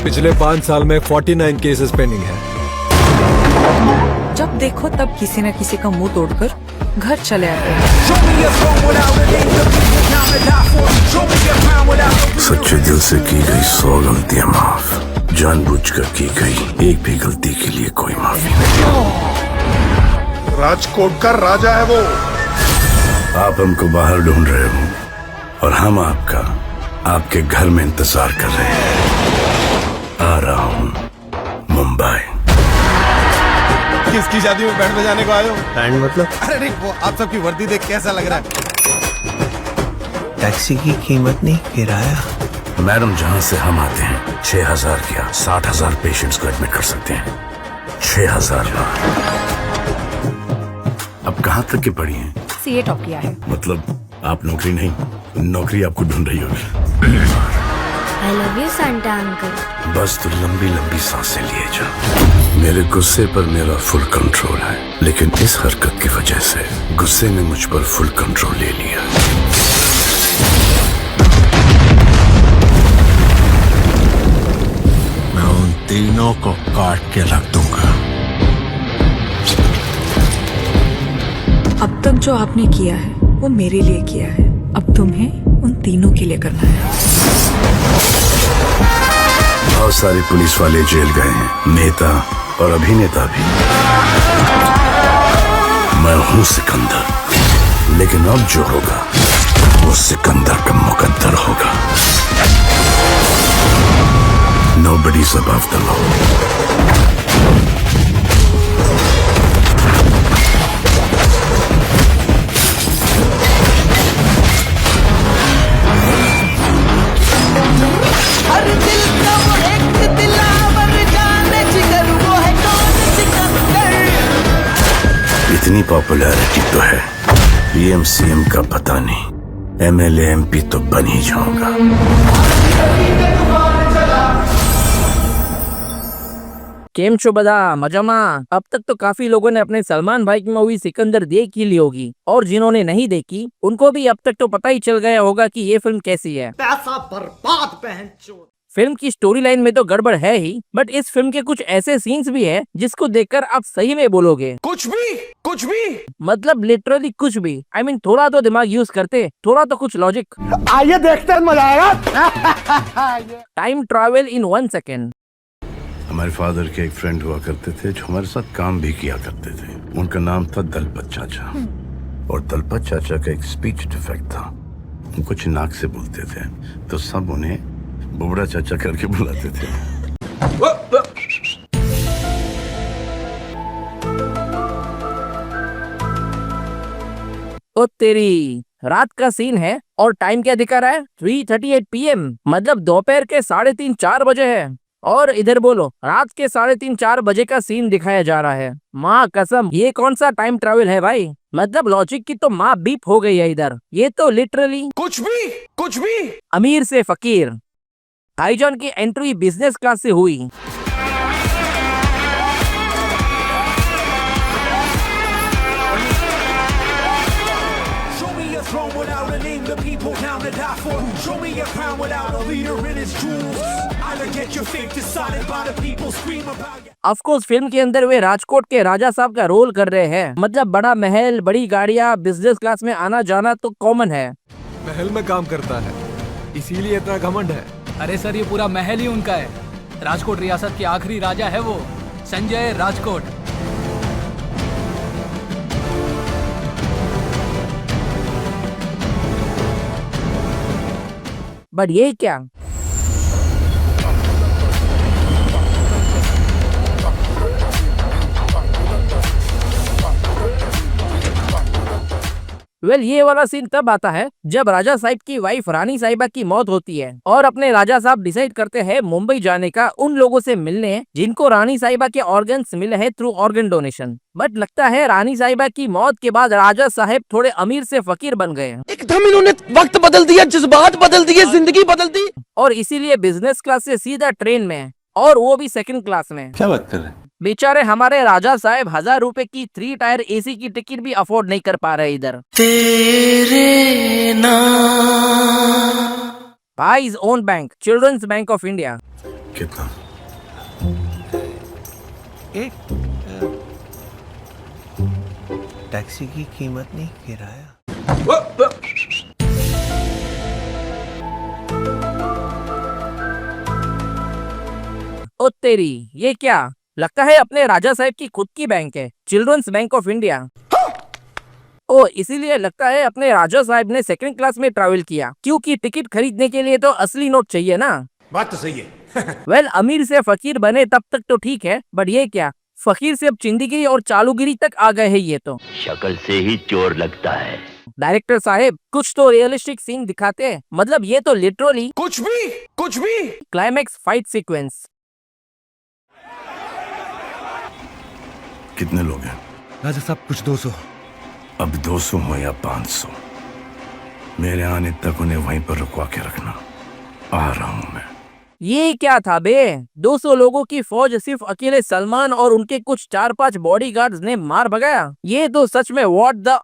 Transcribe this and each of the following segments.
पिछले 5 साल में 49 केसेस पेंडिंग है। जब देखो तब किसी न किसी का मुंह तोड़कर घर चले आते हैं। सच्चे दिल से की गई 100 गलतियां माफ, जानबूझकर की गई एक भी गलती के लिए कोई माफी नहीं। राजकोट का राजा है वो। आप हमको बाहर ढूंढ रहे हो और हम आपके घर में इंतजार कर रहे हैं। आ रहा हूँ मुंबई। किसकी शादी में बैंड बजाने को आए हो? बैंड मतलब? अरे नहीं, वो आप सबकी वर्दी देख कैसा लग रहा है? टैक्सी की कीमत नहीं, किराया। मैडम, जहाँ से हम आते हैं 6000 क्या 60,000 पेशेंट्स को एडमिट कर सकते हैं। 6000 बार। अब कहाँ तक की पढ़ी हैं? सीए टॉप किया है। मतलब आप नौकरी नहीं, नौकरी आपको ढूंढ रही होगी। I love you, Santa uncle. बस तू लंबी लंबी सांसें लिए जा। मेरे गुस्से पर मेरा फुल कंट्रोल है, लेकिन इस हरकत की वजह से गुस्से ने मुझ पर फुल कंट्रोल ले लिया। मैं उन तीनों को काट के रख दूंगा। अब तक जो आपने किया है वो मेरे लिए किया है, अब तुम्हें उन तीनों के लिए करना है। बहुत सारे पुलिस वाले जेल गए हैं, नेता और अभिनेता भी। मैं हूँ सिकंदर, लेकिन अब जो होगा वो सिकंदर का मुकद्दर होगा। Nobody's above the law. इतनी पॉपुलैरिटी तो है, पीएम सीएम का पता नहीं, एमएलए एमपी तो बन ही जाऊंगा। केम छो बदा मजामा। अब तक तो काफी लोगों ने अपने सलमान भाई की मूवी सिकंदर देख ही ली होगी, और जिन्होंने नहीं देखी उनको भी अब तक तो पता ही चल गया होगा कि ये फिल्म कैसी है। पैसा बर्बाद पहन। फिल्म की स्टोरी लाइन में तो गड़बड़ है ही, बट इस फिल्म के कुछ ऐसे सीन्स भी हैं जिसको देखकर आप सही में बोलोगे कुछ भी मतलब लिटरली कुछ भी। I mean, थोड़ा तो दिमाग यूज करते, थोड़ा तो कुछ लॉजिक। आइए देखते हैं, मजा आएगा। Time travel in 1 second. हमारे फादर के एक फ्रेंड हुआ करते थे जो हमारे साथ काम भी किया करते थे। उनका नाम था दलपत चाचा, और दलपत चाचा का एक स्पीच डिफेक्ट था। वो कुछ नाक से बोलते थे, तो सब उन्हें बुबड़ा चाचा करके बुलाते थे। ओ तेरी, रात का सीन है और टाइम क्या दिखा रहा है? 3:38 PM, मतलब दोपहर के 3:30-4 बजे है। और इधर बोलो रात के 3:30-4 बजे का सीन दिखाया जा रहा है। माँ कसम, ये कौन सा टाइम ट्रैवल है भाई? मतलब लॉजिक की तो माँ बीप हो गई है इधर। ये तो लिटरली कुछ भी अमीर से फकीर। भाईजान की एंट्री बिजनेस क्लास से हुई। ऑफ कोर्स फिल्म के अंदर वे राजकोट के राजा साहब का रोल कर रहे हैं। मतलब बड़ा महल, बड़ी गाड़ियाँ, बिजनेस क्लास में आना जाना तो कॉमन है। महल में काम करता है, इसीलिए इतना घमंड है। अरे सर, ये पूरा महल ही उनका है। राजकोट रियासत के आखिरी राजा है वो, संजय राजकोट। बट ये क्या? ये वाला सीन तब आता है जब राजा साहिब की वाइफ रानी साहिबा की मौत होती है और अपने राजा साहब डिसाइड करते हैं मुंबई जाने का उन लोगों से मिलने जिनको रानी साहिबा के ऑर्गन्स मिले हैं थ्रू ऑर्गन डोनेशन। बट लगता है रानी साहिबा की मौत के बाद राजा साहब थोड़े अमीर से फकीर बन गए। एकदम इन्होंने वक्त बदल दिया, जज्बात बदल दिए, जिंदगी बदल दी, और इसीलिए बिजनेस क्लास से सीधा ट्रेन में, और वो भी सेकंड क्लास में। क्या बात कर रहे हैं? बेचारे हमारे राजा साहब 1000 रुपए की 3 टायर एसी की टिकट भी अफोर्ड नहीं कर पा रहे इधर। तेरे नाम भाईज own bank, children's bank of India. कितना? एक टैक्सी की कीमत नहीं, किराया। ओ तेरी, ये क्या लगता है अपने राजा साहब की खुद की बैंक है, चिल्ड्रंस बैंक ऑफ इंडिया। ओ इसीलिए लगता है अपने राजा साहब ने सेकंड क्लास में ट्रैवल किया, क्योंकि टिकट खरीदने के लिए तो असली नोट चाहिए ना। बात तो सही है। वेल अमीर से फकीर बने तब तक तो ठीक है, बट ये क्या, फकीर से अब चिंदीगिरी और चालूगिरी तक आ गए हैं ये तो। शक्ल से ही चोर लगता है। डायरेक्टर साहब कुछ तो रियलिस्टिक सीन दिखाते हैं, मतलब ये तो लिटरली कुछ भी क्लाइमैक्स फाइट सीक्वेंस। कितने लोग हैं? राजा साहब कुछ 200। अब 200 हो या 500, मेरे आने तक उन्हें वहीं पर रुकवा के रखना। आ रहा हूं मैं। ये क्या था बे, 200 लोगों की फौज सिर्फ अकेले सलमान और उनके कुछ 4-5 बॉडीगार्ड्स ने मार भगाया? ये तो सच में व्हाट द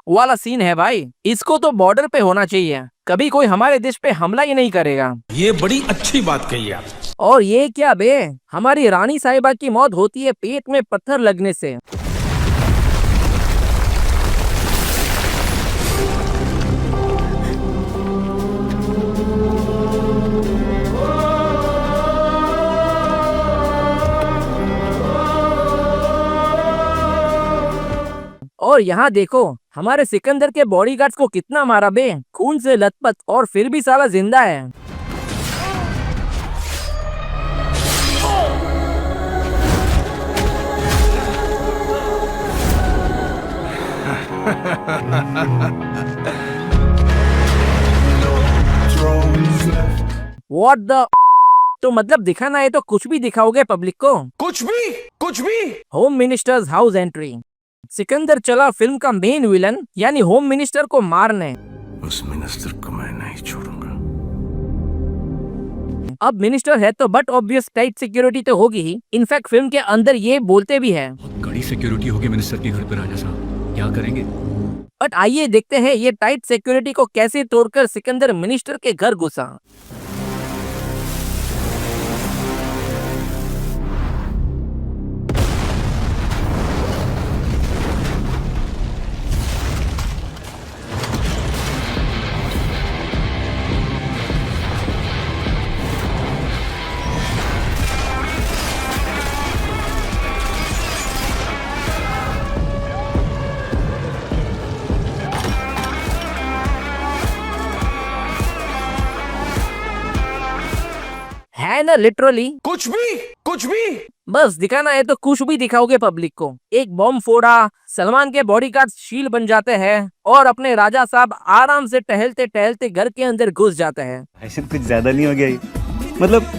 वाला सीन है भाई। इसको तो बॉर्डर पे होना चाहिए, कभी कोई हमारे देश पे हमला ही नहीं करेगा। ये बड़ी अच्छी बात कही आप। और ये क्या बे, हमारी रानी साहिबा की मौत होती है पेट में पत्थर लगने से। और यहाँ देखो हमारे सिकंदर के बॉडीगार्ड्स को कितना मारा बे, खून से लथपथ, और फिर भी साला जिंदा है। What the तो मतलब दिखाना है तो कुछ भी दिखाओगे पब्लिक को? कुछ भी home ministers house entry. Sikandar चला फिल्म का मेन विलन, यानी होम मिनिस्टर को मारने। उस मिनिस्टर को मैं नहीं छोड़ूंगा। अब मिनिस्टर है तो बट ऑब्वियस टाइट सिक्योरिटी तो होगी ही। इनफैक्ट फिल्म के अंदर ये बोलते भी है कड़ी सिक्योरिटी होगी मिनिस्टर के घर पे राजा साहब, क्या करेंगे? बट आइए देखते हैं ये टाइट सिक्योरिटी को कैसे तोड़कर सिकंदर मिनिस्टर के घर घुसा। है ना लिटरली कुछ भी बस दिखाना है तो कुछ भी दिखाओगे पब्लिक को। एक बॉम्ब फोड़ा, सलमान के बॉडीगार्ड्स शील बन जाते हैं और अपने राजा साहब आराम से टहलते टहलते घर के अंदर घुस जाते हैं। ऐसे कुछ ज्यादा नहीं हो गया ये? मतलब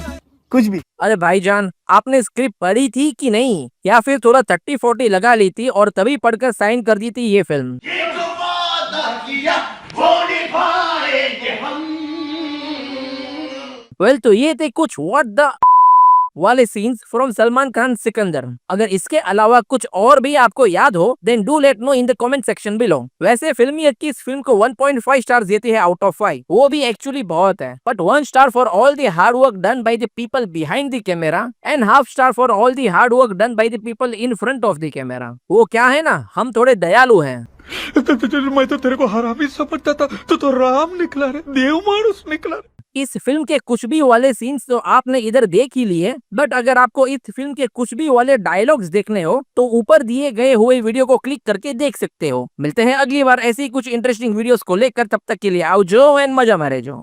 कुछ भी। अरे भाईजान, आपने स्क्रिप्ट पढ़ी थी कि नहीं, या फिर थोड़ा 30-40 लगा ली थी और तभी पढ़कर साइन कर दी थी ये फिल्म? वेल तो ये थे कुछ व्हाट द वाले सीन्स फ्रॉम सलमान खान सिकंदर। अगर इसके अलावा कुछ और भी आपको याद हो then do let know in the comment section below. वैसे फिल्मी हट की इस फिल्म को 1.5 स्टार्स देती है आउट ऑफ 5, वो भी एक्चुअली बहुत है। But 1 star for all the hard work done by the people behind the camera and half star for all the hard work done by the people in front of the camera. वो क्या है ना, हम थोड़े दयालु हैं। मैं तो तेरे को हरामी समझता था, तो राम निकला रे, देव मानुस निकला रे। इस फिल्म के कुछ भी वाले सीन्स तो आपने इधर देख ही लिए, बट अगर आपको इस फिल्म के कुछ भी वाले डायलॉग्स देखने हो तो ऊपर दिए गए हुए वीडियो को क्लिक करके देख सकते हो। मिलते हैं अगली बार ऐसी कुछ इंटरेस्टिंग वीडियोस को लेकर, तब तक के लिए आओ जो एंड मजा मारे जो।